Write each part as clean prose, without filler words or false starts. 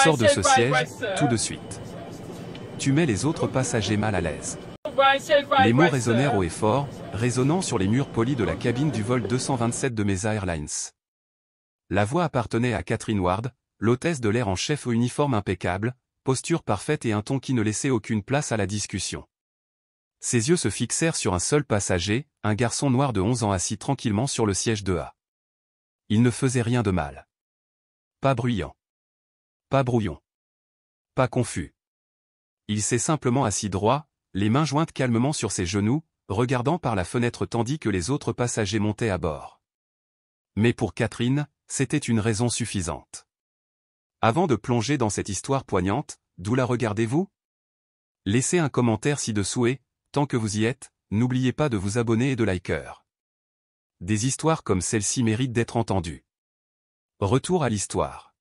Sors de ce siège, tout de suite. Tu mets les autres passagers mal à l'aise. Les mots résonnèrent haut et fort, résonnant sur les murs polis de la cabine du vol 227 de Mesa Airlines. La voix appartenait à Catherine Ward, l'hôtesse de l'air en chef au uniforme impeccable, posture parfaite et un ton qui ne laissait aucune place à la discussion. Ses yeux se fixèrent sur un seul passager, un garçon noir de 11 ans assis tranquillement sur le siège 2A. Il ne faisait rien de mal. Pas bruyant. Pas brouillon. Pas confus. Il s'est simplement assis droit, les mains jointes calmement sur ses genoux, regardant par la fenêtre tandis que les autres passagers montaient à bord. Mais pour Catherine, c'était une raison suffisante. Avant de plonger dans cette histoire poignante, d'où la regardez-vous? Laissez un commentaire ci-dessous et, tant que vous y êtes, n'oubliez pas de vous abonner et de liker. Des histoires comme celle-ci méritent d'être entendues. Retour à l'histoire.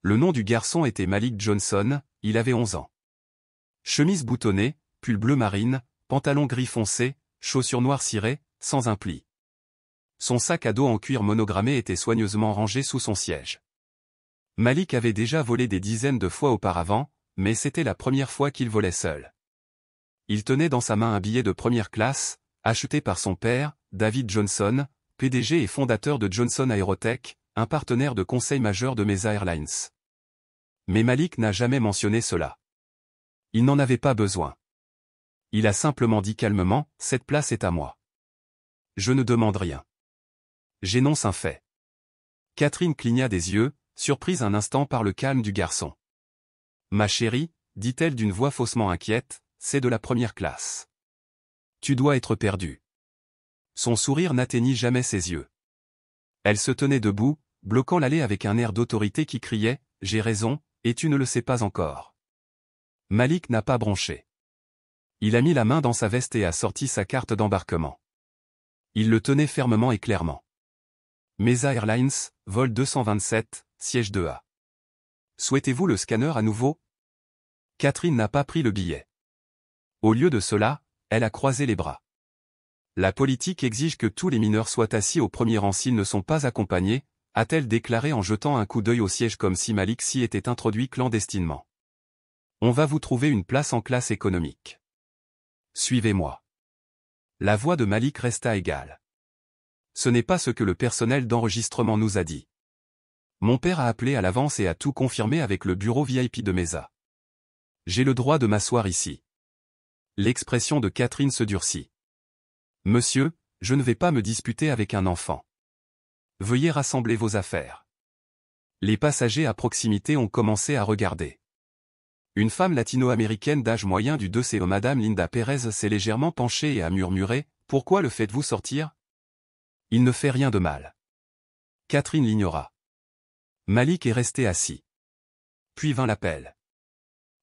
Le nom du garçon était Malik Johnson, il avait 11 ans. Chemise boutonnée, pull bleu marine, pantalon gris foncé, chaussures noires cirées, sans un pli. Son sac à dos en cuir monogrammé était soigneusement rangé sous son siège. Malik avait déjà volé des dizaines de fois auparavant, mais c'était la première fois qu'il volait seul. Il tenait dans sa main un billet de première classe, acheté par son père, David Johnson, PDG et fondateur de Johnson Aerotech, un partenaire de conseil majeur de Mesa Airlines. Mais Malik n'a jamais mentionné cela. Il n'en avait pas besoin. Il a simplement dit calmement, « Cette place est à moi. Je ne demande rien. J'énonce un fait. » Catherine cligna des yeux, surprise un instant par le calme du garçon. « Ma chérie, dit-elle d'une voix faussement inquiète, c'est de la première classe. Tu dois être perdue. » Son sourire n'atteignit jamais ses yeux. Elle se tenait debout, bloquant l'allée avec un air d'autorité qui criait, « J'ai raison, et tu ne le sais pas encore. » Malik n'a pas bronché. Il a mis la main dans sa veste et a sorti sa carte d'embarquement. Il le tenait fermement et clairement. Mesa Airlines, vol 227, siège 2A. Souhaitez-vous le scanner à nouveau? Catherine n'a pas pris le billet. Au lieu de cela, elle a croisé les bras. La politique exige que tous les mineurs soient assis au premier rang s'ils ne sont pas accompagnés, a-t-elle déclaré en jetant un coup d'œil au siège comme si Malik s'y était introduit clandestinement. On va vous trouver une place en classe économique. Suivez-moi. La voix de Malik resta égale. Ce n'est pas ce que le personnel d'enregistrement nous a dit. Mon père a appelé à l'avance et a tout confirmé avec le bureau VIP de Mesa. J'ai le droit de m'asseoir ici. L'expression de Catherine se durcit. Monsieur, je ne vais pas me disputer avec un enfant. Veuillez rassembler vos affaires. Les passagers à proximité ont commencé à regarder. Une femme latino-américaine d'âge moyen du 2CO, Madame Linda Perez, s'est légèrement penchée et a murmuré, « Pourquoi le faites-vous sortir? Il ne fait rien de mal. » Catherine l'ignora. Malik est resté assis. Puis vint l'appel.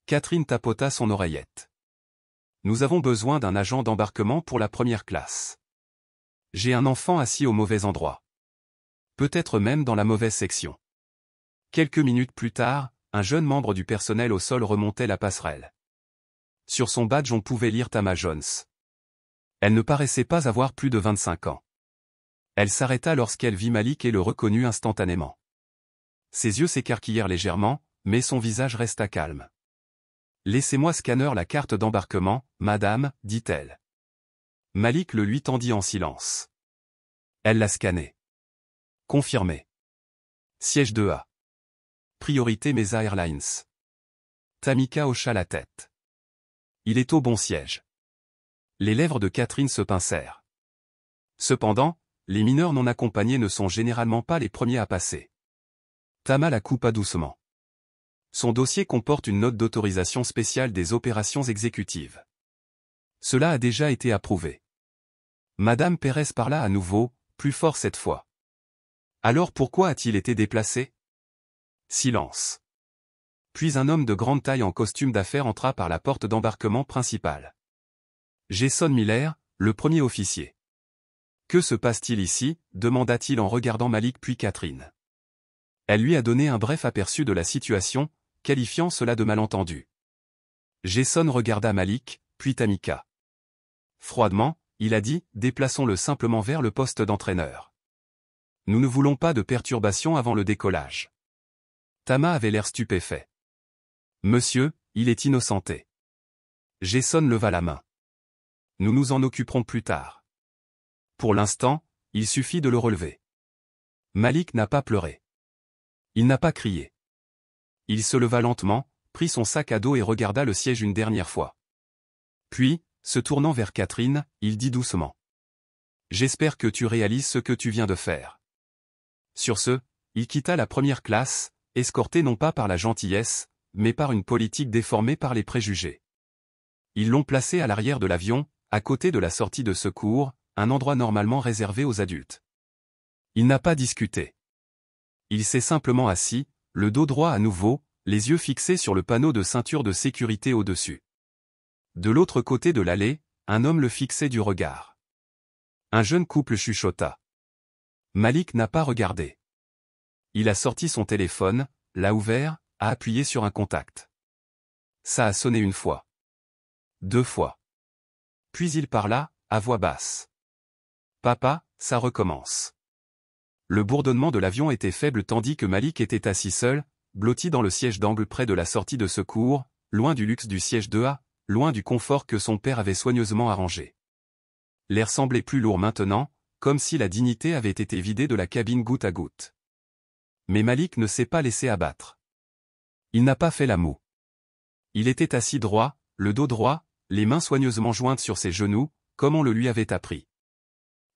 Catherine tapota son oreillette. « Nous avons besoin d'un agent d'embarquement pour la première classe. J'ai un enfant assis au mauvais endroit. Peut-être même dans la mauvaise section. » Quelques minutes plus tard, un jeune membre du personnel au sol remontait la passerelle. Sur son badge on pouvait lire Tama Jones. Elle ne paraissait pas avoir plus de 25 ans. Elle s'arrêta lorsqu'elle vit Malik et le reconnut instantanément. Ses yeux s'écarquillèrent légèrement, mais son visage resta calme. « Laissez-moi scanner la carte d'embarquement, madame, dit-elle. » Malik le lui tendit en silence. Elle l'a scanné. Confirmé. Siège 2A. Priorité Mesa Airlines. Tamika hocha la tête. Il est au bon siège. Les lèvres de Catherine se pincèrent. Cependant, les mineurs non accompagnés ne sont généralement pas les premiers à passer. Tama la coupa doucement. Son dossier comporte une note d'autorisation spéciale des opérations exécutives. Cela a déjà été approuvé. Madame Pérez parla à nouveau, plus fort cette fois. Alors pourquoi a-t-il été déplacé? Silence. Puis un homme de grande taille en costume d'affaires entra par la porte d'embarquement principale. Jason Miller, le premier officier. Que se passe-t-il ici? Demanda-t-il en regardant Malik puis Catherine. Elle lui a donné un bref aperçu de la situation, qualifiant cela de malentendu. Jason regarda Malik, puis Tamika. Froidement, il a dit, déplaçons-le simplement vers le poste d'entraîneur. Nous ne voulons pas de perturbations avant le décollage. Tama avait l'air stupéfait. Monsieur, il est innocenté. Jason leva la main. Nous nous en occuperons plus tard. Pour l'instant, il suffit de le relever. Malik n'a pas pleuré. Il n'a pas crié. Il se leva lentement, prit son sac à dos et regarda le siège une dernière fois. Puis, se tournant vers Catherine, il dit doucement. J'espère que tu réalises ce que tu viens de faire. Sur ce, il quitta la première classe, escorté non pas par la gentillesse, mais par une politique déformée par les préjugés. Ils l'ont placé à l'arrière de l'avion, à côté de la sortie de secours, un endroit normalement réservé aux adultes. Il n'a pas discuté. Il s'est simplement assis, le dos droit à nouveau, les yeux fixés sur le panneau de ceinture de sécurité au-dessus. De l'autre côté de l'allée, un homme le fixait du regard. Un jeune couple chuchota. Malik n'a pas regardé. Il a sorti son téléphone, l'a ouvert, a appuyé sur un contact. Ça a sonné une fois. 2 fois. Puis il parla, à voix basse. Papa, ça recommence. Le bourdonnement de l'avion était faible tandis que Malik était assis seul, blotti dans le siège d'angle près de la sortie de secours, loin du luxe du siège 2A, loin du confort que son père avait soigneusement arrangé. L'air semblait plus lourd maintenant, comme si la dignité avait été vidée de la cabine goutte à goutte. Mais Malik ne s'est pas laissé abattre. Il n'a pas fait la moue. Il était assis droit, le dos droit, les mains soigneusement jointes sur ses genoux, comme on le lui avait appris.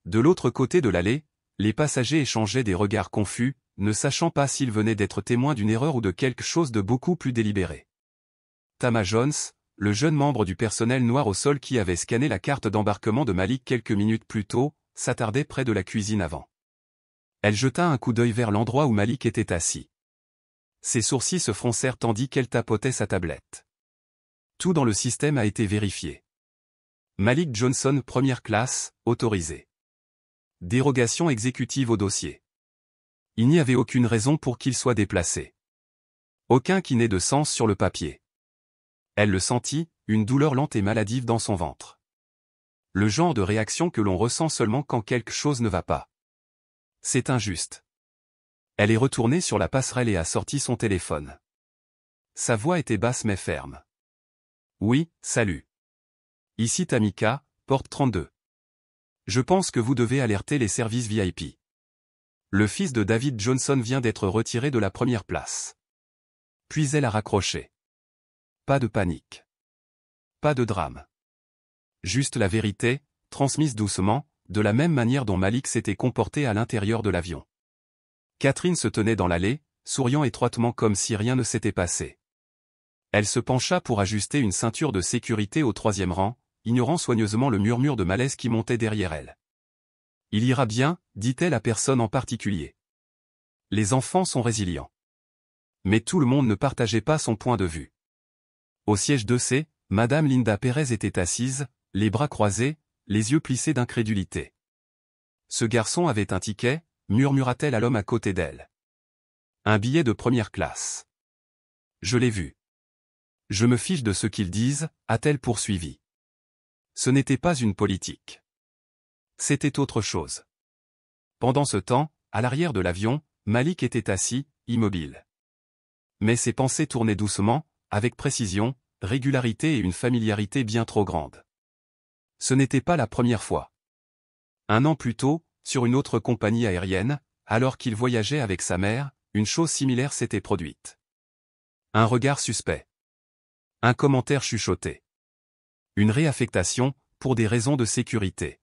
De l'autre côté de l'allée, les passagers échangeaient des regards confus, ne sachant pas s'ils venaient d'être témoins d'une erreur ou de quelque chose de beaucoup plus délibéré. Tama Jones, le jeune membre du personnel noir au sol qui avait scanné la carte d'embarquement de Malik quelques minutes plus tôt, s'attardait près de la cuisine avant. Elle jeta un coup d'œil vers l'endroit où Malik était assis. Ses sourcils se froncèrent tandis qu'elle tapotait sa tablette. Tout dans le système a été vérifié. Malik Johnson première classe, autorisé. Dérogation exécutive au dossier. Il n'y avait aucune raison pour qu'il soit déplacé. Aucun qui n'ait de sens sur le papier. Elle le sentit, une douleur lente et maladive dans son ventre. Le genre de réaction que l'on ressent seulement quand quelque chose ne va pas. C'est injuste. Elle est retournée sur la passerelle et a sorti son téléphone. Sa voix était basse mais ferme. Oui, salut. Ici Tamika, porte 32. Je pense que vous devez alerter les services VIP. Le fils de David Johnson vient d'être retiré de la première place. Puis elle a raccroché. Pas de panique. Pas de drame. Juste la vérité, transmise doucement, de la même manière dont Malik s'était comporté à l'intérieur de l'avion. Catherine se tenait dans l'allée, souriant étroitement comme si rien ne s'était passé. Elle se pencha pour ajuster une ceinture de sécurité au 3e rang, ignorant soigneusement le murmure de malaise qui montait derrière elle. Il ira bien, dit-elle à personne en particulier. Les enfants sont résilients. Mais tout le monde ne partageait pas son point de vue. Au siège 2C, Madame Linda Perez était assise, les bras croisés, les yeux plissés d'incrédulité. Ce garçon avait un ticket, murmura-t-elle à l'homme à côté d'elle. Un billet de première classe. Je l'ai vu. Je me fiche de ce qu'ils disent, a-t-elle poursuivi. Ce n'était pas une politique. C'était autre chose. Pendant ce temps, à l'arrière de l'avion, Malik était assis, immobile. Mais ses pensées tournaient doucement, avec précision, régularité et une familiarité bien trop grande. Ce n'était pas la première fois. 1 an plus tôt, sur une autre compagnie aérienne, alors qu'il voyageait avec sa mère, une chose similaire s'était produite. Un regard suspect. Un commentaire chuchoté. Une réaffectation, pour des raisons de sécurité.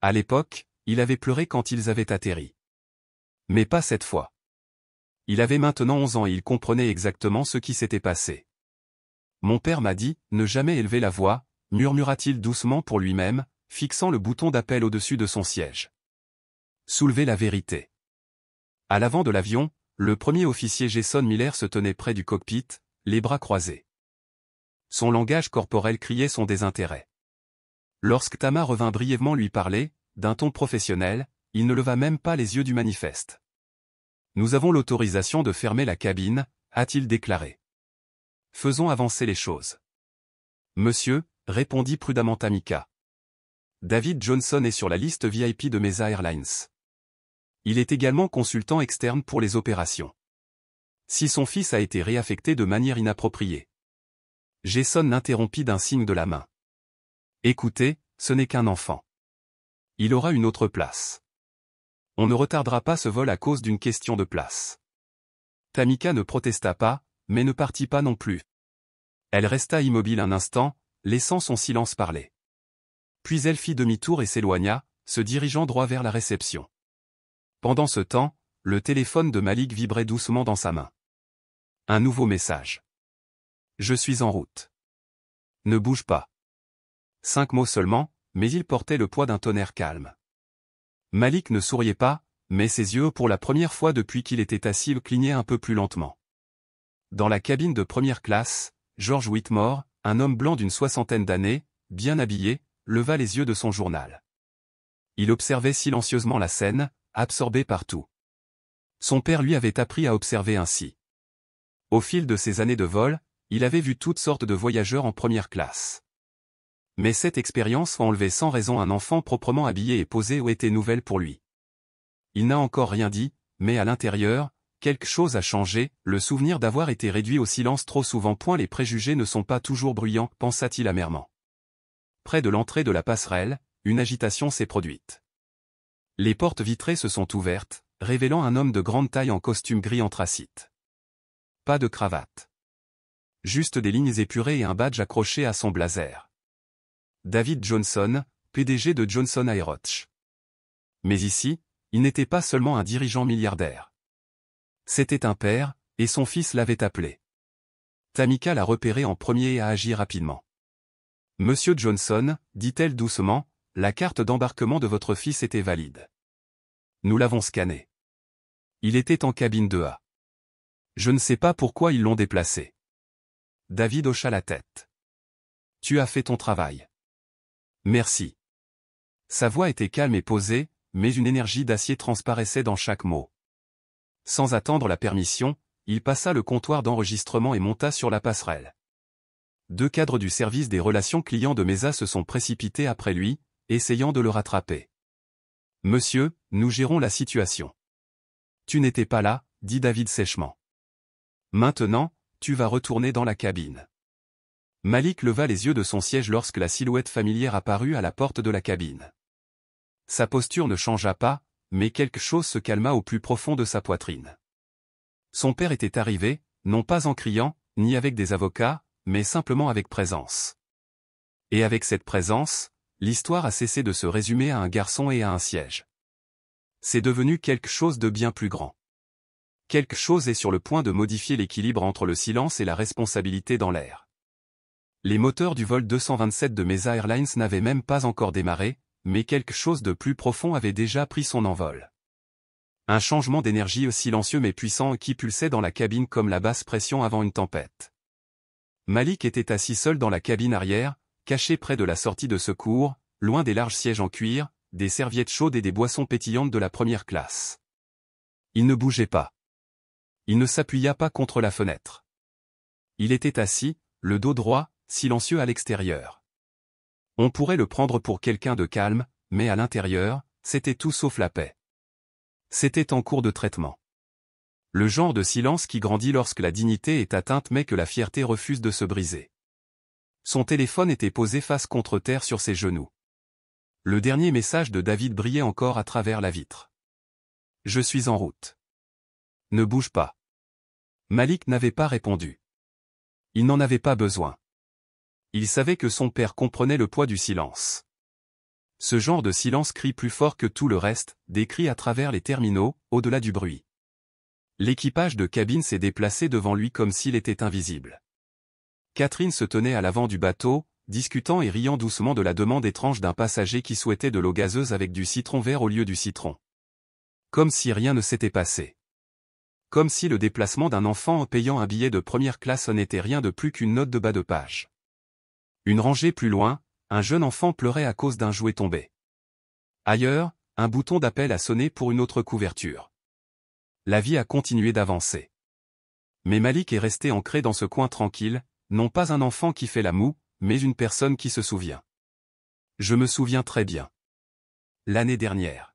À l'époque, il avait pleuré quand ils avaient atterri. Mais pas cette fois. Il avait maintenant 11 ans et il comprenait exactement ce qui s'était passé. Mon père m'a dit, ne jamais élever la voix, murmura-t-il doucement pour lui-même, fixant le bouton d'appel au-dessus de son siège. Soulevez la vérité. À l'avant de l'avion, le premier officier Jason Miller se tenait près du cockpit, les bras croisés. Son langage corporel criait son désintérêt. Lorsque Tama revint brièvement lui parler, d'un ton professionnel, il ne leva même pas les yeux du manifeste. Nous avons l'autorisation de fermer la cabine, a-t-il déclaré. Faisons avancer les choses. Monsieur, répondit prudemment Tamika. David Johnson est sur la liste VIP de Mesa Airlines. Il est également consultant externe pour les opérations. Si son fils a été réaffecté de manière inappropriée. Jason l'interrompit d'un signe de la main. Écoutez, ce n'est qu'un enfant. Il aura une autre place. On ne retardera pas ce vol à cause d'une question de place. Tamika ne protesta pas, mais ne partit pas non plus. Elle resta immobile un instant, laissant son silence parler. Puis elle fit demi-tour et s'éloigna, se dirigeant droit vers la réception. Pendant ce temps, le téléphone de Malik vibrait doucement dans sa main. Un nouveau message. Je suis en route. Ne bouge pas. 5 mots seulement, mais il portait le poids d'un tonnerre calme. Malik ne souriait pas, mais ses yeux pour la première fois depuis qu'il était assis clignaient un peu plus lentement. Dans la cabine de première classe, George Whitmore, un homme blanc d'une 60aine d'années, bien habillé, leva les yeux de son journal. Il observait silencieusement la scène, absorbé par tout. Son père lui avait appris à observer ainsi. Au fil de ses années de vol, il avait vu toutes sortes de voyageurs en première classe. Mais cette expérience enlevait sans raison un enfant proprement habillé et posé ou était nouvelle pour lui. Il n'a encore rien dit, mais à l'intérieur, quelque chose a changé, le souvenir d'avoir été réduit au silence trop souvent. Les préjugés ne sont pas toujours bruyants, pensa-t-il amèrement. Près de l'entrée de la passerelle, une agitation s'est produite. Les portes vitrées se sont ouvertes, révélant un homme de grande taille en costume gris anthracite. Pas de cravate. Juste des lignes épurées et un badge accroché à son blazer. David Johnson, PDG de Johnson Aeroch. Mais ici, il n'était pas seulement un dirigeant milliardaire. C'était un père, et son fils l'avait appelé. Tamika l'a repéré en premier et a agi rapidement. « Monsieur Johnson, dit-elle doucement, la carte d'embarquement de votre fils était valide. Nous l'avons scanné. Il était en cabine 2A. Je ne sais pas pourquoi ils l'ont déplacé. » David hocha la tête. « Tu as fait ton travail. Merci. » Sa voix était calme et posée, mais une énergie d'acier transparaissait dans chaque mot. Sans attendre la permission, il passa le comptoir d'enregistrement et monta sur la passerelle. 2 cadres du service des relations clients de Mesa se sont précipités après lui, essayant de le rattraper. « Monsieur, nous gérons la situation. »« Tu n'étais pas là, » dit David sèchement. « Maintenant, tu vas retourner dans la cabine. » Malik leva les yeux de son siège lorsque la silhouette familière apparut à la porte de la cabine. Sa posture ne changea pas, mais quelque chose se calma au plus profond de sa poitrine. Son père était arrivé, non pas en criant, ni avec des avocats, mais simplement avec présence. Et avec cette présence, l'histoire a cessé de se résumer à un garçon et à un siège. C'est devenu quelque chose de bien plus grand. Quelque chose est sur le point de modifier l'équilibre entre le silence et la responsabilité dans l'air. Les moteurs du vol 227 de Mesa Airlines n'avaient même pas encore démarré, mais quelque chose de plus profond avait déjà pris son envol. Un changement d'énergie silencieux mais puissant qui pulsait dans la cabine comme la basse pression avant une tempête. Malik était assis seul dans la cabine arrière, caché près de la sortie de secours, loin des larges sièges en cuir, des serviettes chaudes et des boissons pétillantes de la première classe. Il ne bougeait pas. Il ne s'appuya pas contre la fenêtre. Il était assis, le dos droit, silencieux à l'extérieur. On pourrait le prendre pour quelqu'un de calme, mais à l'intérieur, c'était tout sauf la paix. C'était en cours de traitement. Le genre de silence qui grandit lorsque la dignité est atteinte mais que la fierté refuse de se briser. Son téléphone était posé face contre terre sur ses genoux. Le dernier message de David brillait encore à travers la vitre. « Je suis en route. Ne bouge pas. » Malik n'avait pas répondu. Il n'en avait pas besoin. Il savait que son père comprenait le poids du silence. Ce genre de silence crie plus fort que tout le reste, des cris à travers les terminaux, au-delà du bruit. L'équipage de cabine s'est déplacé devant lui comme s'il était invisible. Catherine se tenait à l'avant du bateau, discutant et riant doucement de la demande étrange d'un passager qui souhaitait de l'eau gazeuse avec du citron vert au lieu du citron. Comme si rien ne s'était passé. Comme si le déplacement d'un enfant en payant un billet de première classe n'était rien de plus qu'une note de bas de page. Une rangée plus loin, un jeune enfant pleurait à cause d'un jouet tombé. Ailleurs, un bouton d'appel a sonné pour une autre couverture. La vie a continué d'avancer. Mais Malik est resté ancré dans ce coin tranquille, non pas un enfant qui fait la moue, mais une personne qui se souvient. Je me souviens très bien. L'année dernière.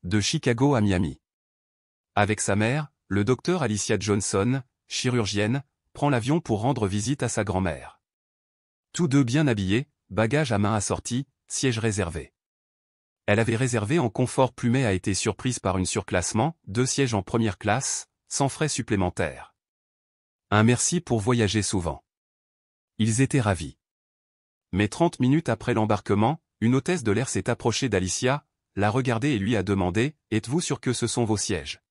De Chicago à Miami. Avec sa mère, le docteur Alicia Johnson, chirurgienne, prend l'avion pour rendre visite à sa grand-mère. Tous deux bien habillés, bagages à main assortis, sièges réservés. Elle avait réservé en confort plus mais a été surprise par un surclassement, 2 sièges en première classe, sans frais supplémentaires. Un merci pour voyager souvent. Ils étaient ravis. Mais 30 minutes après l'embarquement, une hôtesse de l'air s'est approchée d'Alicia, l'a regardée et lui a demandé « Êtes-vous sûr que ce sont vos sièges ?»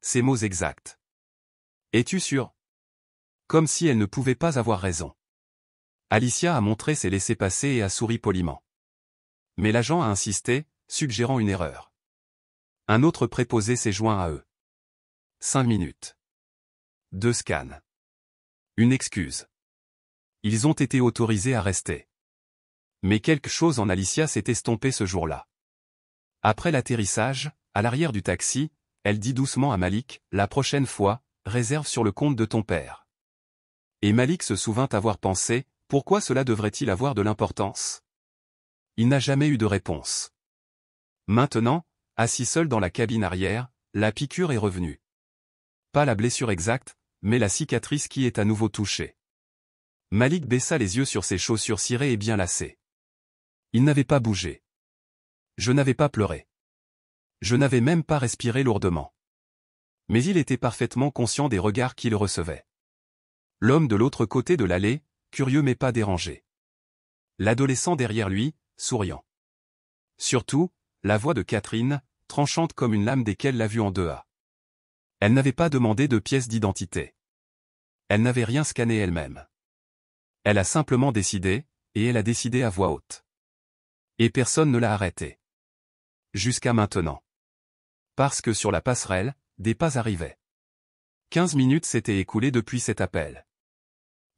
Ces mots exacts. « Es-tu sûr ?» Comme si elle ne pouvait pas avoir raison. Alicia a montré ses laissez-passer et a souri poliment. Mais l'agent a insisté, suggérant une erreur. Un autre préposé s'est joint à eux. 5 minutes. 2 scans. Une excuse. Ils ont été autorisés à rester. Mais quelque chose en Alicia s'est estompé ce jour-là. Après l'atterrissage, à l'arrière du taxi, elle dit doucement à Malik, « La prochaine fois, réserve sur le compte de ton père. » Et Malik se souvint avoir pensé, pourquoi cela devrait-il avoir de l'importance? Il n'a jamais eu de réponse. Maintenant, assis seul dans la cabine arrière, la piqûre est revenue. Pas la blessure exacte, mais la cicatrice qui est à nouveau touchée. Malik baissa les yeux sur ses chaussures cirées et bien lacées. Il n'avait pas bougé. Je n'avais pas pleuré. Je n'avais même pas respiré lourdement. Mais il était parfaitement conscient des regards qu'il recevait. L'homme de l'autre côté de l'allée, curieux mais pas dérangé. L'adolescent derrière lui, souriant. Surtout, la voix de Catherine, tranchante comme une lame desquelles l'a vue en 2A. Elle n'avait pas demandé de pièce d'identité. Elle n'avait rien scanné elle-même. Elle a simplement décidé, et elle a décidé à voix haute. Et personne ne l'a arrêtée. Jusqu'à maintenant. Parce que sur la passerelle, des pas arrivaient. 15 minutes s'étaient écoulées depuis cet appel.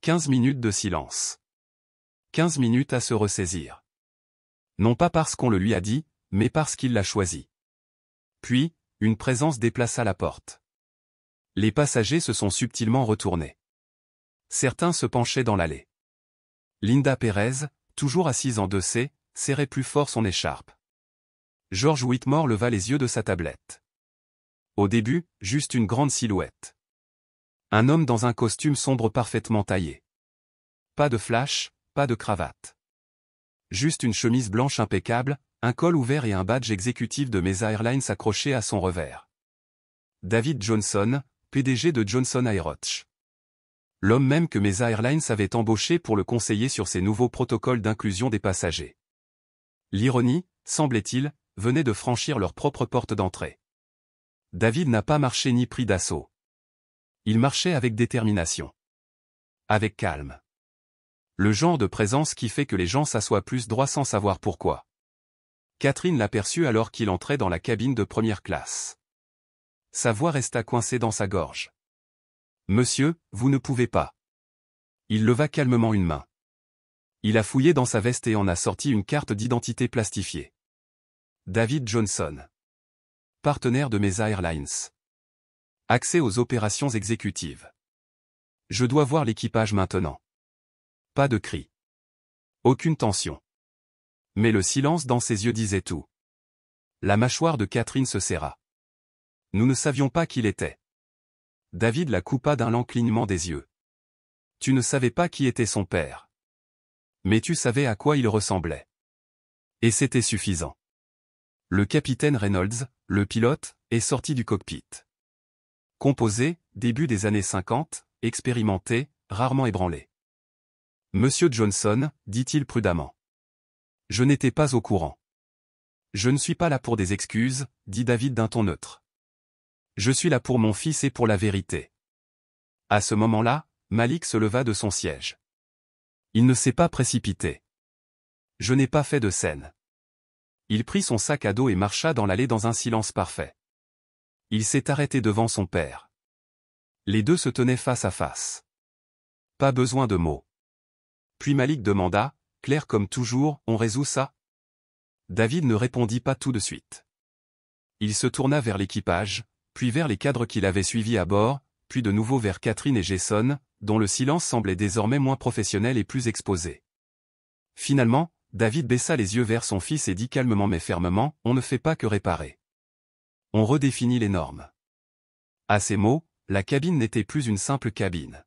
15 minutes de silence. 15 minutes à se ressaisir. Non pas parce qu'on le lui a dit, mais parce qu'il l'a choisi. Puis, une présence déplaça la porte. Les passagers se sont subtilement retournés. Certains se penchaient dans l'allée. Linda Perez, toujours assise en 2C, serrait plus fort son écharpe. George Whitmore leva les yeux de sa tablette. Au début, juste une grande silhouette. Un homme dans un costume sombre parfaitement taillé. Pas de flash, pas de cravate. Juste une chemise blanche impeccable, un col ouvert et un badge exécutif de Mesa Airlines accroché à son revers. David Johnson, PDG de Johnson Aeroch. L'homme même que Mesa Airlines avait embauché pour le conseiller sur ses nouveaux protocoles d'inclusion des passagers. L'ironie, semblait-il, venait de franchir leur propre porte d'entrée. David n'a pas marché ni pris d'assaut. Il marchait avec détermination. Avec calme. Le genre de présence qui fait que les gens s'assoient plus droit sans savoir pourquoi. Catherine l'aperçut alors qu'il entrait dans la cabine de première classe. Sa voix resta coincée dans sa gorge. « Monsieur, vous ne pouvez pas. » Il leva calmement une main. Il a fouillé dans sa veste et en a sorti une carte d'identité plastifiée. David Johnson. Partenaire de Mesa Airlines. Accès aux opérations exécutives. Je dois voir l'équipage maintenant. Pas de cri. Aucune tension. Mais le silence dans ses yeux disait tout. La mâchoire de Catherine se serra. Nous ne savions pas qui il était. David la coupa d'un lent clignement des yeux. Tu ne savais pas qui était son père. Mais tu savais à quoi il ressemblait. Et c'était suffisant. Le capitaine Reynolds, le pilote, est sorti du cockpit. Composé, début des années 50, expérimenté, rarement ébranlé. Monsieur Johnson, dit-il prudemment. Je n'étais pas au courant. Je ne suis pas là pour des excuses, dit David d'un ton neutre. Je suis là pour mon fils et pour la vérité. À ce moment-là, Malik se leva de son siège. Il ne s'est pas précipité. Je n'ai pas fait de scène. Il prit son sac à dos et marcha dans l'allée dans un silence parfait. Il s'est arrêté devant son père. Les deux se tenaient face à face. Pas besoin de mots. Puis Malik demanda, clair comme toujours, on résout ça? David ne répondit pas tout de suite. Il se tourna vers l'équipage, puis vers les cadres qu'il avait suivis à bord, puis de nouveau vers Catherine et Jason, dont le silence semblait désormais moins professionnel et plus exposé. Finalement, David baissa les yeux vers son fils et dit calmement mais fermement, on ne fait pas que réparer. On redéfinit les normes. À ces mots, la cabine n'était plus une simple cabine.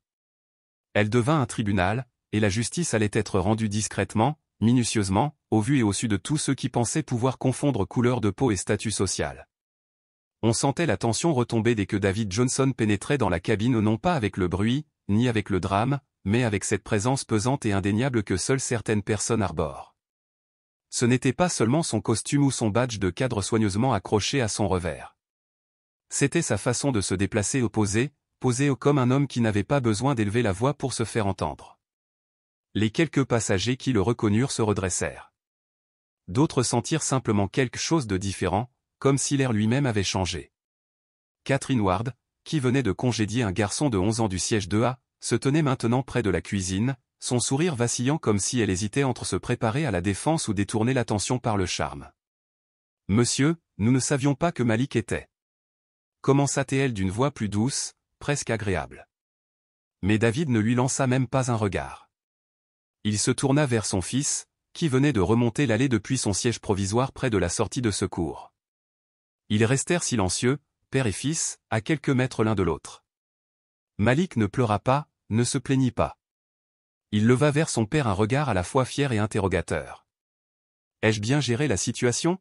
Elle devint un tribunal, et la justice allait être rendue discrètement, minutieusement, au vu et au su de tous ceux qui pensaient pouvoir confondre couleur de peau et statut social. On sentait la tension retomber dès que David Johnson pénétrait dans la cabine, non pas avec le bruit, ni avec le drame, mais avec cette présence pesante et indéniable que seules certaines personnes arborent. Ce n'était pas seulement son costume ou son badge de cadre soigneusement accroché à son revers. C'était sa façon de se déplacer posé comme un homme qui n'avait pas besoin d'élever la voix pour se faire entendre. Les quelques passagers qui le reconnurent se redressèrent. D'autres sentirent simplement quelque chose de différent, comme si l'air lui-même avait changé. Catherine Ward, qui venait de congédier un garçon de 11 ans du siège 2A, se tenait maintenant près de la cuisine, son sourire vacillant comme si elle hésitait entre se préparer à la défense ou détourner l'attention par le charme. « Monsieur, nous ne savions pas que Malik était. » Commença-t-elle d'une voix plus douce, presque agréable. Mais David ne lui lança même pas un regard. Il se tourna vers son fils, qui venait de remonter l'allée depuis son siège provisoire près de la sortie de secours. Ils restèrent silencieux, père et fils, à quelques mètres l'un de l'autre. Malik ne pleura pas, ne se plaignit pas. Il leva vers son père un regard à la fois fier et interrogateur. « Ai-je bien géré la situation ?»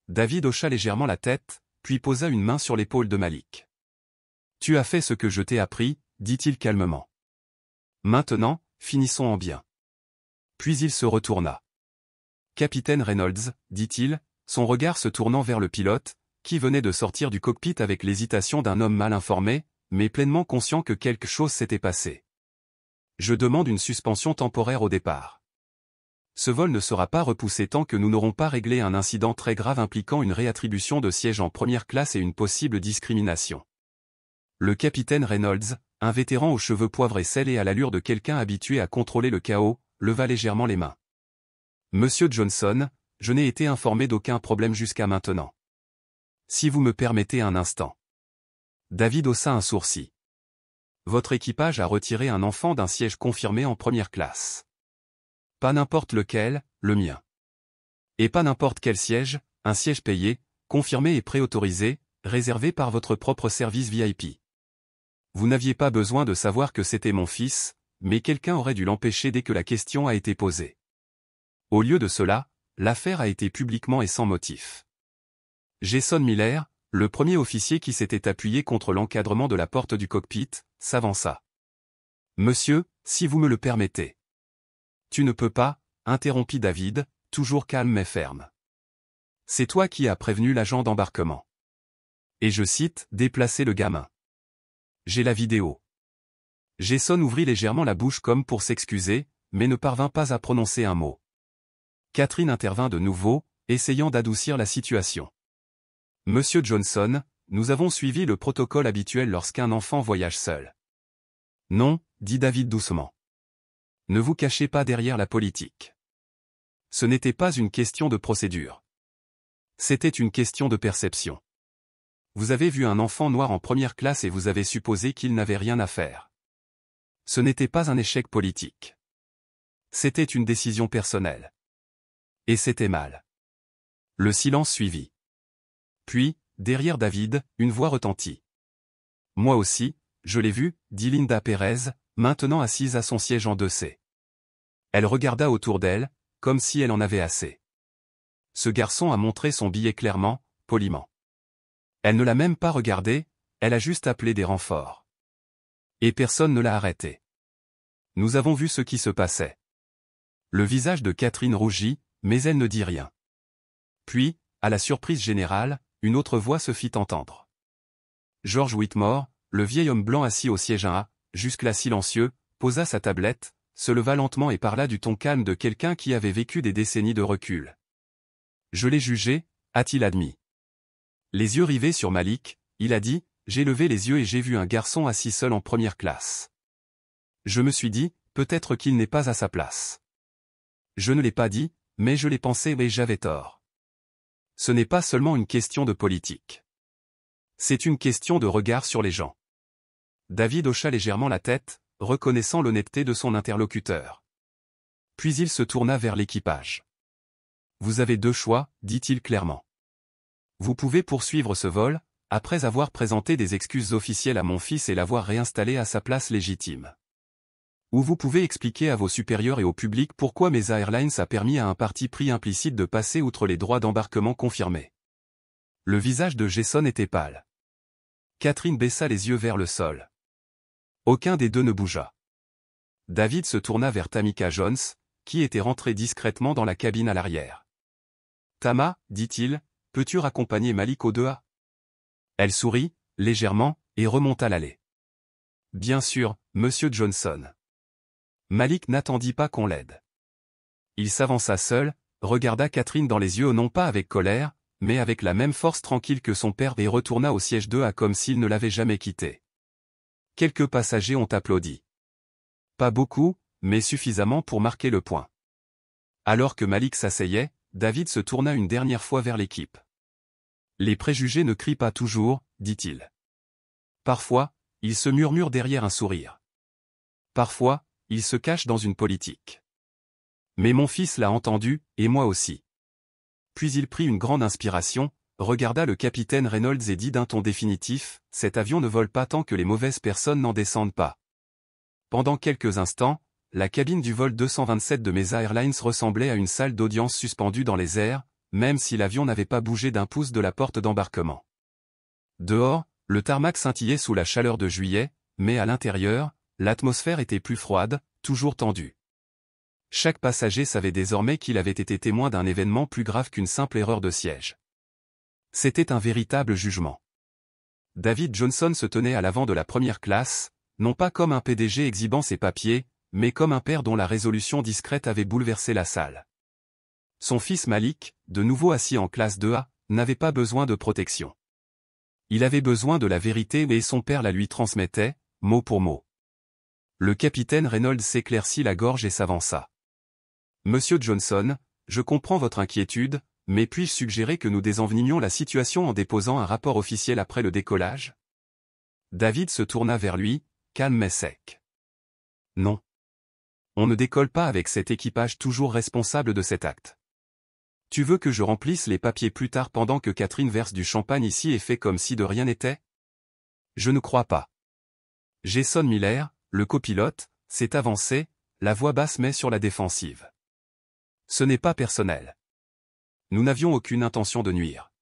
David hocha légèrement la tête, puis posa une main sur l'épaule de Malik. « Tu as fait ce que je t'ai appris, » dit-il calmement. « Maintenant, finissons en bien. » Puis il se retourna. « Capitaine Reynolds, » dit-il, son regard se tournant vers le pilote, qui venait de sortir du cockpit avec l'hésitation d'un homme mal informé, mais pleinement conscient que quelque chose s'était passé. « Je demande une suspension temporaire au départ. Ce vol ne sera pas repoussé tant que nous n'aurons pas réglé un incident très grave impliquant une réattribution de siège en première classe et une possible discrimination. » Le capitaine Reynolds, un vétéran aux cheveux poivre et sel et à l'allure de quelqu'un habitué à contrôler le chaos, leva légèrement les mains. « Monsieur Johnson, je n'ai été informé d'aucun problème jusqu'à maintenant. Si vous me permettez un instant. » David haussa un sourcil. « Votre équipage a retiré un enfant d'un siège confirmé en première classe. Pas n'importe lequel, le mien. Et pas n'importe quel siège, un siège payé, confirmé et préautorisé, réservé par votre propre service VIP. Vous n'aviez pas besoin de savoir que c'était mon fils, mais quelqu'un aurait dû l'empêcher dès que la question a été posée. Au lieu de cela, l'affaire a été publiquement et sans motif. » Jason Miller, le premier officier qui s'était appuyé contre l'encadrement de la porte du cockpit, s'avança. « Monsieur, si vous me le permettez. »« Tu ne peux pas, » interrompit David, toujours calme mais ferme. « C'est toi qui as prévenu l'agent d'embarquement. » Et je cite, « déplacer le gamin. » J'ai la vidéo. Jason ouvrit légèrement la bouche comme pour s'excuser, mais ne parvint pas à prononcer un mot. Catherine intervint de nouveau, essayant d'adoucir la situation. « Monsieur Johnson, nous avons suivi le protocole habituel lorsqu'un enfant voyage seul. »« Non, » dit David doucement. « Ne vous cachez pas derrière la politique. Ce n'était pas une question de procédure. C'était une question de perception. Vous avez vu un enfant noir en première classe et vous avez supposé qu'il n'avait rien à faire. Ce n'était pas un échec politique. C'était une décision personnelle. Et c'était mal. » Le silence suivit. Puis, derrière David, une voix retentit. « Moi aussi, je l'ai vu, » dit Linda Perez, maintenant assise à son siège en 2C. Elle regarda autour d'elle, comme si elle en avait assez. Ce garçon a montré son billet clairement, poliment. Elle ne l'a même pas regardé, elle a juste appelé des renforts. Et personne ne l'a arrêté. Nous avons vu ce qui se passait. Le visage de Catherine rougit, mais elle ne dit rien. Puis, à la surprise générale, une autre voix se fit entendre. George Whitmore, le vieil homme blanc assis au siège 1A, jusque-là silencieux, posa sa tablette, se leva lentement et parla du ton calme de quelqu'un qui avait vécu des décennies de recul. « Je l'ai jugé, » a-t-il admis. Les yeux rivés sur Malik, il a dit, « J'ai levé les yeux et j'ai vu un garçon assis seul en première classe. Je me suis dit, peut-être qu'il n'est pas à sa place. Je ne l'ai pas dit, mais je l'ai pensé et j'avais tort. Ce n'est pas seulement une question de politique. C'est une question de regard sur les gens. » David hocha légèrement la tête, reconnaissant l'honnêteté de son interlocuteur. Puis il se tourna vers l'équipage. « Vous avez deux choix, dit-il clairement. Vous pouvez poursuivre ce vol, après avoir présenté des excuses officielles à mon fils et l'avoir réinstallé à sa place légitime. Ou vous pouvez expliquer à vos supérieurs et au public pourquoi Mesa Airlines a permis à un parti pris implicite de passer outre les droits d'embarquement confirmés. Le visage de Jason était pâle. Catherine baissa les yeux vers le sol. Aucun des deux ne bougea. David se tourna vers Tamika Jones, qui était rentrée discrètement dans la cabine à l'arrière. « Tama, dit-il, peux-tu raccompagner Malik au 2A ?» Elle sourit, légèrement, et remonta l'allée. « Bien sûr, monsieur Johnson. » Malik n'attendit pas qu'on l'aide. Il s'avança seul, regarda Catherine dans les yeux non pas avec colère, mais avec la même force tranquille que son père et retourna au siège 2A comme s'il ne l'avait jamais quitté. Quelques passagers ont applaudi. Pas beaucoup, mais suffisamment pour marquer le point. Alors que Malik s'asseyait, David se tourna une dernière fois vers l'équipe. « Les préjugés ne crient pas toujours, dit-il. Parfois, ils se murmurent derrière un sourire. Parfois, ils se cachent dans une politique. Mais mon fils l'a entendu, et moi aussi. » Puis il prit une grande inspiration, regarda le capitaine Reynolds et dit d'un ton définitif, « Cet avion ne vole pas tant que les mauvaises personnes n'en descendent pas. » Pendant quelques instants, la cabine du vol 227 de Mesa Airlines ressemblait à une salle d'audience suspendue dans les airs, même si l'avion n'avait pas bougé d'un pouce de la porte d'embarquement. Dehors, le tarmac scintillait sous la chaleur de juillet, mais à l'intérieur, l'atmosphère était plus froide, toujours tendue. Chaque passager savait désormais qu'il avait été témoin d'un événement plus grave qu'une simple erreur de siège. C'était un véritable jugement. David Johnson se tenait à l'avant de la première classe, non pas comme un PDG exhibant ses papiers, mais comme un père dont la résolution discrète avait bouleversé la salle. Son fils Malik, de nouveau assis en classe 2A, n'avait pas besoin de protection. Il avait besoin de la vérité et son père la lui transmettait, mot pour mot. Le capitaine Reynolds s'éclaircit la gorge et s'avança. « Monsieur Johnson, je comprends votre inquiétude, mais puis-je suggérer que nous désenvenimions la situation en déposant un rapport officiel après le décollage ?» David se tourna vers lui, calme mais sec. « Non. On ne décolle pas avec cet équipage toujours responsable de cet acte. Tu veux que je remplisse les papiers plus tard pendant que Catherine verse du champagne ici et fait comme si de rien n'était? Je ne crois pas. » Jason Miller, le copilote, s'est avancé, la voix basse mais sur la défensive. « Ce n'est pas personnel. Nous n'avions aucune intention de nuire. »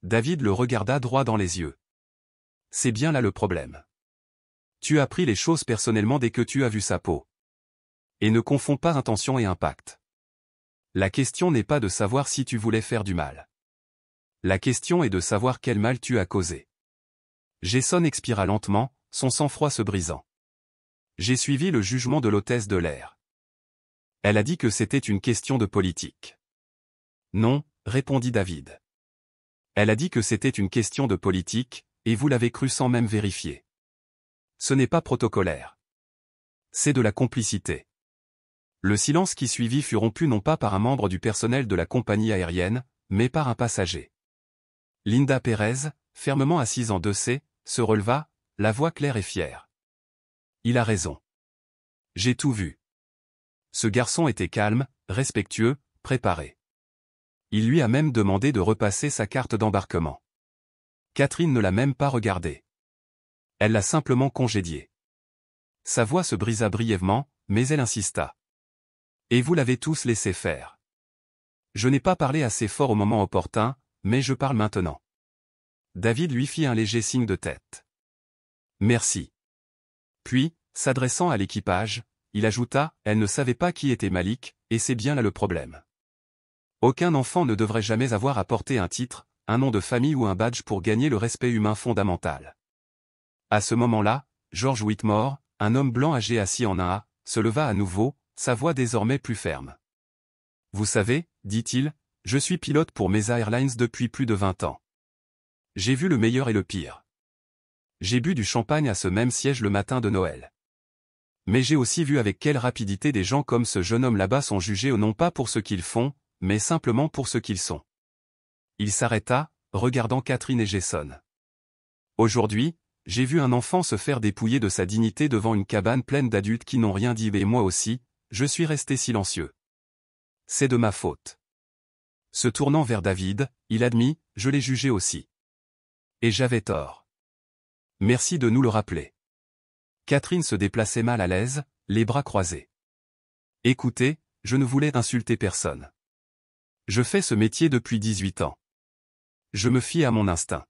David le regarda droit dans les yeux. « C'est bien là le problème. Tu as pris les choses personnellement dès que tu as vu sa peau. Et ne confonds pas intention et impact. La question n'est pas de savoir si tu voulais faire du mal. La question est de savoir quel mal tu as causé. » Jason expira lentement, son sang-froid se brisant. J'ai suivi le jugement de l'hôtesse de l'air. Elle a dit que c'était une question de politique. Non, répondit David. Elle a dit que c'était une question de politique, et vous l'avez cru sans même vérifier. Ce n'est pas protocolaire. C'est de la complicité. Le silence qui suivit fut rompu non pas par un membre du personnel de la compagnie aérienne, mais par un passager. Linda Perez, fermement assise en 2C, se releva, la voix claire et fière. Il a raison. J'ai tout vu. Ce garçon était calme, respectueux, préparé. Il lui a même demandé de repasser sa carte d'embarquement. Catherine ne l'a même pas regardé. Elle l'a simplement congédié. Sa voix se brisa brièvement, mais elle insista. Et vous l'avez tous laissé faire. Je n'ai pas parlé assez fort au moment opportun, mais je parle maintenant. David lui fit un léger signe de tête. Merci. Puis, s'adressant à l'équipage, il ajouta, elle ne savait pas qui était Malik, et c'est bien là le problème. Aucun enfant ne devrait jamais avoir à porter un titre, un nom de famille ou un badge pour gagner le respect humain fondamental. À ce moment-là, George Whitmore, un homme blanc âgé assis en 1A, se leva à nouveau, sa voix désormais plus ferme. Vous savez, dit-il, je suis pilote pour Mesa Airlines depuis plus de 20 ans. J'ai vu le meilleur et le pire. J'ai bu du champagne à ce même siège le matin de Noël. Mais j'ai aussi vu avec quelle rapidité des gens comme ce jeune homme là-bas sont jugés non pas pour ce qu'ils font, mais simplement pour ce qu'ils sont. Il s'arrêta, regardant Catherine et Jason. Aujourd'hui, j'ai vu un enfant se faire dépouiller de sa dignité devant une cabane pleine d'adultes qui n'ont rien dit et moi aussi, je suis resté silencieux. C'est de ma faute. Se tournant vers David, il admit, je l'ai jugé aussi. Et j'avais tort. Merci de nous le rappeler. Catherine se déplaçait mal à l'aise, les bras croisés. Écoutez, je ne voulais insulter personne. Je fais ce métier depuis 18 ans. Je me fie à mon instinct.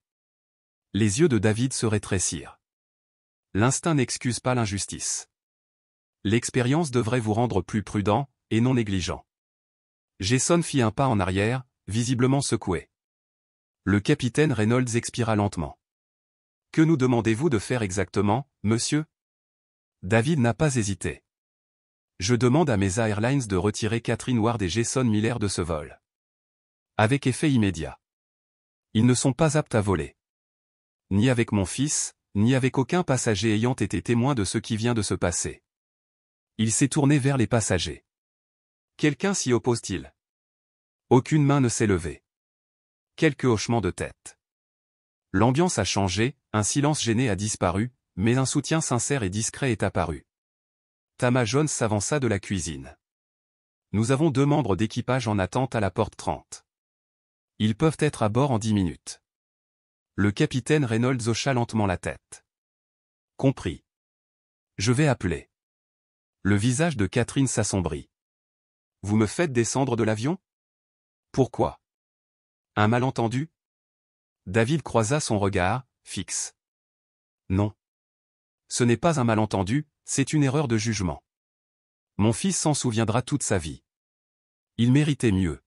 Les yeux de David se rétrécirent. L'instinct n'excuse pas l'injustice. L'expérience devrait vous rendre plus prudent, et non négligent. Jason fit un pas en arrière, visiblement secoué. Le capitaine Reynolds expira lentement. Que nous demandez-vous de faire exactement, monsieur? David n'a pas hésité. Je demande à Mesa Airlines de retirer Catherine Ward et Jason Miller de ce vol. Avec effet immédiat. Ils ne sont pas aptes à voler. Ni avec mon fils, ni avec aucun passager ayant été témoin de ce qui vient de se passer. Il s'est tourné vers les passagers. Quelqu'un s'y oppose-t-il? Aucune main ne s'est levée. Quelques hochements de tête. L'ambiance a changé, un silence gêné a disparu, mais un soutien sincère et discret est apparu. Tama Jones s'avança de la cuisine. Nous avons 2 membres d'équipage en attente à la porte 30. Ils peuvent être à bord en 10 minutes. Le capitaine Reynolds hocha lentement la tête. Compris. Je vais appeler. Le visage de Catherine s'assombrit. Vous me faites descendre de l'avion? Pourquoi? Un malentendu? David croisa son regard, fixe. Non. Ce n'est pas un malentendu, c'est une erreur de jugement. Mon fils s'en souviendra toute sa vie. Il méritait mieux.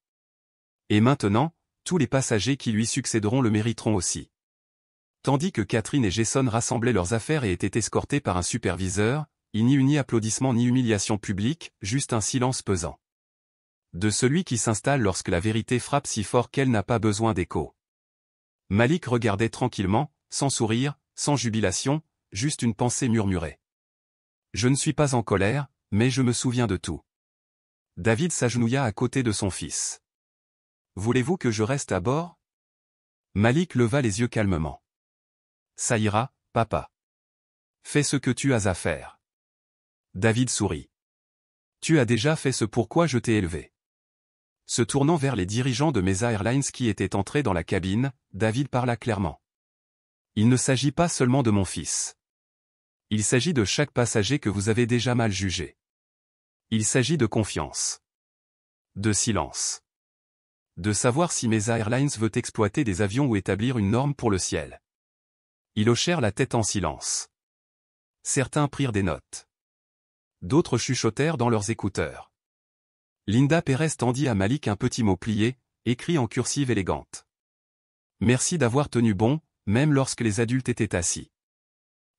Et maintenant, tous les passagers qui lui succéderont le mériteront aussi. Tandis que Catherine et Jason rassemblaient leurs affaires et étaient escortés par un superviseur, il n'y eut ni applaudissement ni humiliation publique, juste un silence pesant. De celui qui s'installe lorsque la vérité frappe si fort qu'elle n'a pas besoin d'écho. Malik regardait tranquillement, sans sourire, sans jubilation, juste une pensée murmurée. Je ne suis pas en colère, mais je me souviens de tout. David s'agenouilla à côté de son fils. Voulez-vous que je reste à bord? Malik leva les yeux calmement. Ça ira, papa. Fais ce que tu as à faire. David sourit. Tu as déjà fait ce pourquoi je t'ai élevé. Se tournant vers les dirigeants de Mesa Airlines qui étaient entrés dans la cabine, David parla clairement. Il ne s'agit pas seulement de mon fils. Il s'agit de chaque passager que vous avez déjà mal jugé. Il s'agit de confiance. De silence. De savoir si Mesa Airlines veut exploiter des avions ou établir une norme pour le ciel. Ils hochèrent la tête en silence. Certains prirent des notes. D'autres chuchotèrent dans leurs écouteurs. Linda Perez tendit à Malik un petit mot plié, écrit en cursive élégante. Merci d'avoir tenu bon, même lorsque les adultes étaient assis.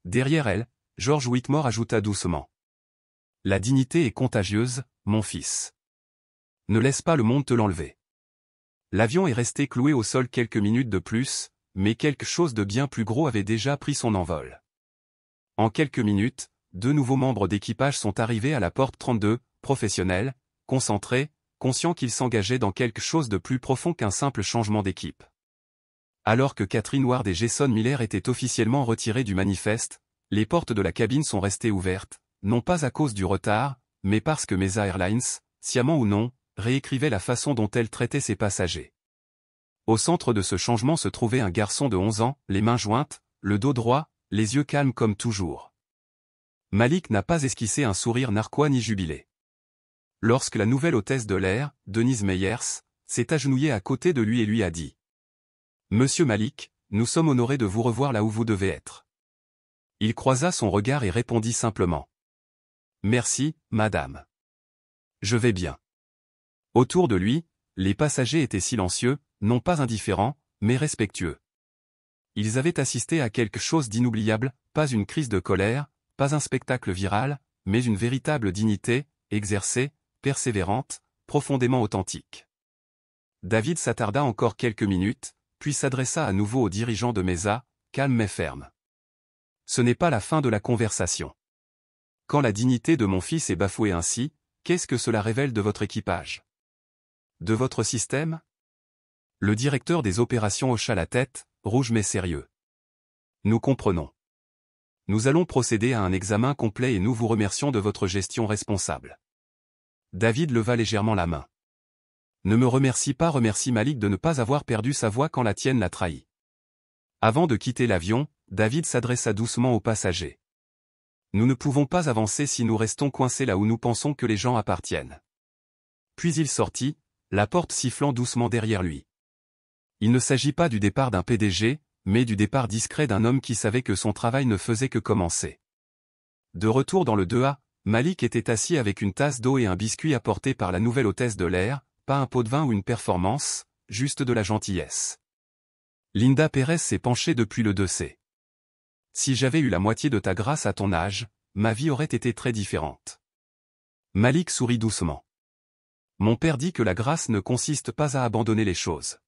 Derrière elle, George Whitmore ajouta doucement. La dignité est contagieuse, mon fils. Ne laisse pas le monde te l'enlever. L'avion est resté cloué au sol quelques minutes de plus, mais quelque chose de bien plus gros avait déjà pris son envol. En quelques minutes, 2 nouveaux membres d'équipage sont arrivés à la porte 32, professionnels, concentrés, conscients qu'ils s'engageaient dans quelque chose de plus profond qu'un simple changement d'équipe. Alors que Catherine Ward et Jason Miller étaient officiellement retirés du manifeste, les portes de la cabine sont restées ouvertes, non pas à cause du retard, mais parce que Mesa Airlines, sciemment ou non, réécrivait la façon dont elle traitait ses passagers. Au centre de ce changement se trouvait un garçon de 11 ans, les mains jointes, le dos droit, les yeux calmes comme toujours. Malik n'a pas esquissé un sourire narquois ni jubilé. Lorsque la nouvelle hôtesse de l'air, Denise Meyers, s'est agenouillée à côté de lui et lui a dit « Monsieur Malik, nous sommes honorés de vous revoir là où vous devez être. » Il croisa son regard et répondit simplement « Merci, madame. Je vais bien. » Autour de lui, les passagers étaient silencieux, non pas indifférents, mais respectueux. Ils avaient assisté à quelque chose d'inoubliable, pas une crise de colère, pas un spectacle viral, mais une véritable dignité, exercée, persévérante, profondément authentique. David s'attarda encore quelques minutes, puis s'adressa à nouveau aux dirigeants de Mesa, calme mais ferme. Ce n'est pas la fin de la conversation. Quand la dignité de mon fils est bafouée ainsi, qu'est-ce que cela révèle de votre équipage? De votre système? Le directeur des opérations hocha la tête, rouge mais sérieux. Nous comprenons. Nous allons procéder à un examen complet et nous vous remercions de votre gestion responsable. David leva légèrement la main. Ne me remercie pas, remercie Malik de ne pas avoir perdu sa voix quand la tienne l'a trahi. Avant de quitter l'avion, David s'adressa doucement aux passagers. Nous ne pouvons pas avancer si nous restons coincés là où nous pensons que les gens appartiennent. Puis il sortit, la porte sifflant doucement derrière lui. Il ne s'agit pas du départ d'un PDG, mais du départ discret d'un homme qui savait que son travail ne faisait que commencer. De retour dans le 2A, Malik était assis avec une tasse d'eau et un biscuit apporté par la nouvelle hôtesse de l'air, pas un pot de vin ou une performance, juste de la gentillesse. Linda Pérez s'est penchée depuis le 2C. Si j'avais eu la moitié de ta grâce à ton âge, ma vie aurait été très différente. Malik sourit doucement. Mon père dit que la grâce ne consiste pas à abandonner les choses.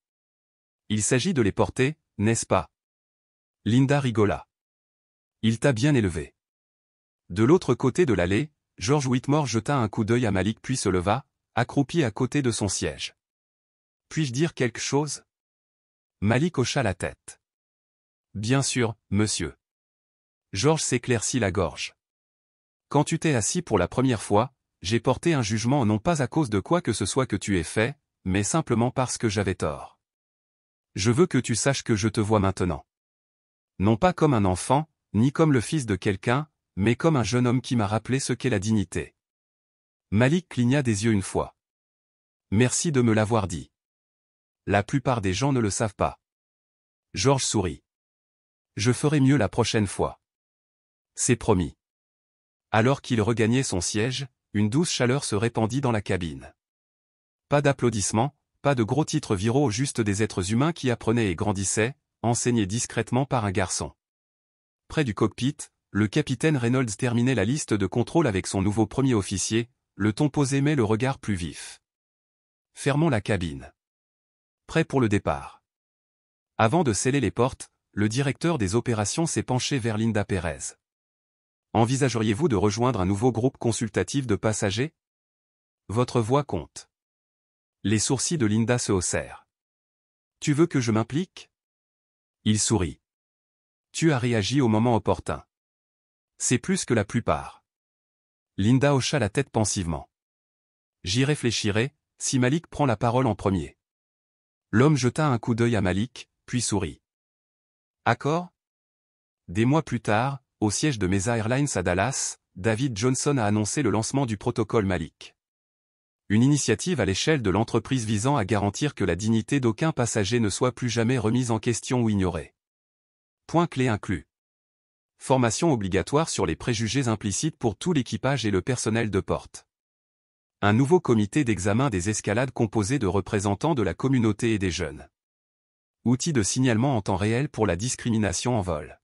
Il s'agit de les porter, n'est-ce pas? Linda rigola. Il t'a bien élevé. De l'autre côté de l'allée, George Whitmore jeta un coup d'œil à Malik puis se leva, accroupi à côté de son siège. Puis-je dire quelque chose? Malik hocha la tête. Bien sûr, monsieur. George s'éclaircit la gorge. Quand tu t'es assis pour la première fois, j'ai porté un jugement non pas à cause de quoi que ce soit que tu aies fait, mais simplement parce que j'avais tort. Je veux que tu saches que je te vois maintenant. Non pas comme un enfant, ni comme le fils de quelqu'un, mais comme un jeune homme qui m'a rappelé ce qu'est la dignité. Malik cligna des yeux une fois. Merci de me l'avoir dit. La plupart des gens ne le savent pas. George sourit. Je ferai mieux la prochaine fois. C'est promis. Alors qu'il regagnait son siège, une douce chaleur se répandit dans la cabine. Pas d'applaudissements, pas de gros titres viraux, juste des êtres humains qui apprenaient et grandissaient, enseignés discrètement par un garçon. Près du cockpit, le capitaine Reynolds terminait la liste de contrôle avec son nouveau premier officier, le ton posé mais le regard plus vif. Fermons la cabine. Prêt pour le départ. Avant de sceller les portes, le directeur des opérations s'est penché vers Linda Pérez. Envisageriez-vous de rejoindre un nouveau groupe consultatif de passagers? Votre voix compte. Les sourcils de Linda se haussèrent. Tu veux que je m'implique? Il sourit. Tu as réagi au moment opportun. C'est plus que la plupart. Linda hocha la tête pensivement. J'y réfléchirai, si Malik prend la parole en premier. L'homme jeta un coup d'œil à Malik, puis sourit. Accord? Des mois plus tard, au siège de Mesa Airlines à Dallas, David Johnson a annoncé le lancement du protocole Malik. Une initiative à l'échelle de l'entreprise visant à garantir que la dignité d'aucun passager ne soit plus jamais remise en question ou ignorée. Point clé inclus. Formation obligatoire sur les préjugés implicites pour tout l'équipage et le personnel de porte. Un nouveau comité d'examen des escalades composé de représentants de la communauté et des jeunes. Outils de signalement en temps réel pour la discrimination en vol.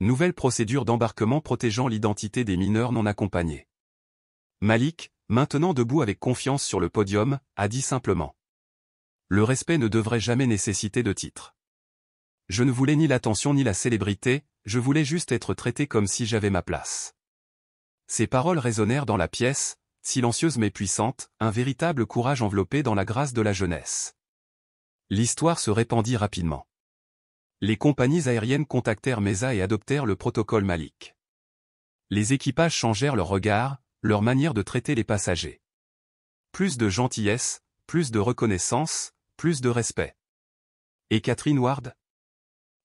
Nouvelle procédure d'embarquement protégeant l'identité des mineurs non accompagnés. Malik, maintenant debout avec confiance sur le podium, a dit simplement. Le respect ne devrait jamais nécessiter de titre. Je ne voulais ni l'attention ni la célébrité, je voulais juste être traité comme si j'avais ma place. Ces paroles résonnèrent dans la pièce, silencieuses mais puissantes, un véritable courage enveloppé dans la grâce de la jeunesse. L'histoire se répandit rapidement. Les compagnies aériennes contactèrent Mesa et adoptèrent le protocole Malik. Les équipages changèrent leur regard, leur manière de traiter les passagers. Plus de gentillesse, plus de reconnaissance, plus de respect. Et Catherine Ward?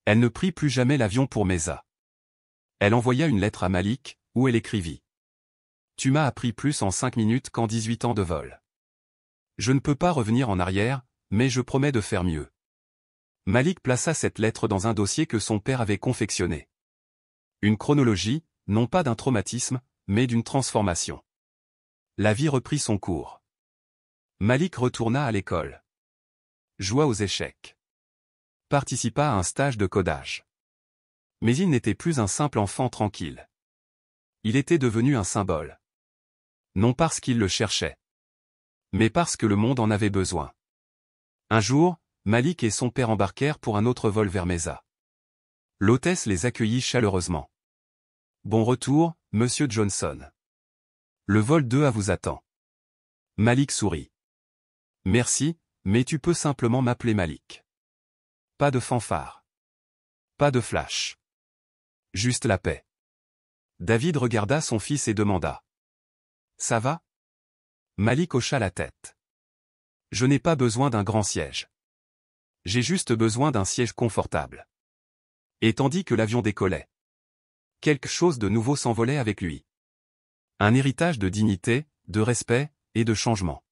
Elle ne prit plus jamais l'avion pour Mesa. Elle envoya une lettre à Malik, où elle écrivit. Tu m'as appris plus en 5 minutes qu'en 18 ans de vol. Je ne peux pas revenir en arrière, mais je promets de faire mieux. Malik plaça cette lettre dans un dossier que son père avait confectionné. Une chronologie, non pas d'un traumatisme, mais d'une transformation. La vie reprit son cours. Malik retourna à l'école. Joua aux échecs. Participa à un stage de codage. Mais il n'était plus un simple enfant tranquille. Il était devenu un symbole. Non parce qu'il le cherchait, mais parce que le monde en avait besoin. Un jour, Malik et son père embarquèrent pour un autre vol vers Mesa. L'hôtesse les accueillit chaleureusement. Bon retour, monsieur Johnson. Le vol 2A vous attend. Malik sourit. Merci, mais tu peux simplement m'appeler Malik. Pas de fanfare. Pas de flash. Juste la paix. David regarda son fils et demanda. Ça va? Malik hocha la tête. Je n'ai pas besoin d'un grand siège. J'ai juste besoin d'un siège confortable. Et tandis que l'avion décollait, quelque chose de nouveau s'envolait avec lui. Un héritage de dignité, de respect, et de changement.